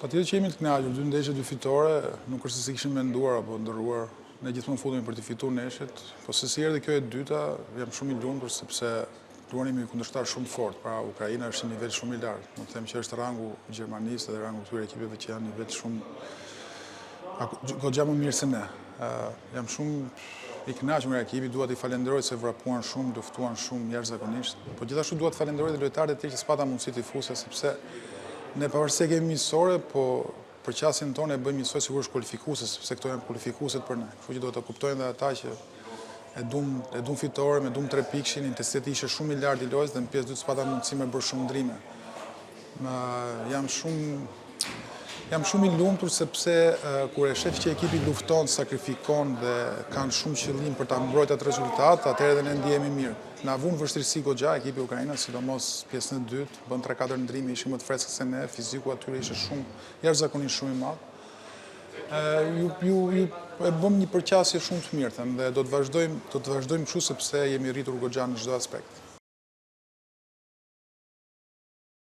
Patjetër që jemi të kënaqur, 2 ndeshje 2 fitore, nuk është se si kishim menduar apo ndërruar. Ne gjithmonë futemi për të fituar ndeshjet, po sesi erdhi kjo e dyta, jam shumë i lumtur sepse luanim me kundërshtar shumë fort. Pra Ukraina është në nivel shumë i lartë. Do të them që është rangu Gjermanisë dhe rangu këtyre ekipeve që janë në nivel shumë goxha më mirë se ne. Jam shumë i kënaqur nga ekipi, dua t'i falenderoj se vrapuan shumë, luftuan shumë jashtëzakonisht. Po gjithashtu dua të falenderoj dhe lojtarët e tjerë që s'pata mundësi tifuse sepse ne pavarësisht se kemi miqësore, po për qasjen tonë e bëjmë miqësore sigurisht kualifikuese, sepse këto janë kualifikueset për ne. Kështu që duhet të kuptojnë dhe ata që e dum fitore, me dum 3 pikshin, intensiteti ishte shumë i lartë i lojës dhe në pjesë dytë s'pata mundësi me bërë shumë ndrime. Jam shumë i lumtur sepse kur e shef që ekipi lufton, sakrifikon dhe kanë shumë qëllim për ta mbrojtur atë rezultat, atëherë edhe ne ndihemi mirë. Na vun vështirësi goxha ekipi Ukrainës, sidomos pjesën e dytë, bën 3-4 ndrime, ishim më të freskët se ne, fiziku atyre ishte jashtëzakonisht shumë i madh. Ju e bëm një përqasje shumë të mirë, dhe do të vazhdojmë kështu sepse jemi rritur goxha në çdo aspekt.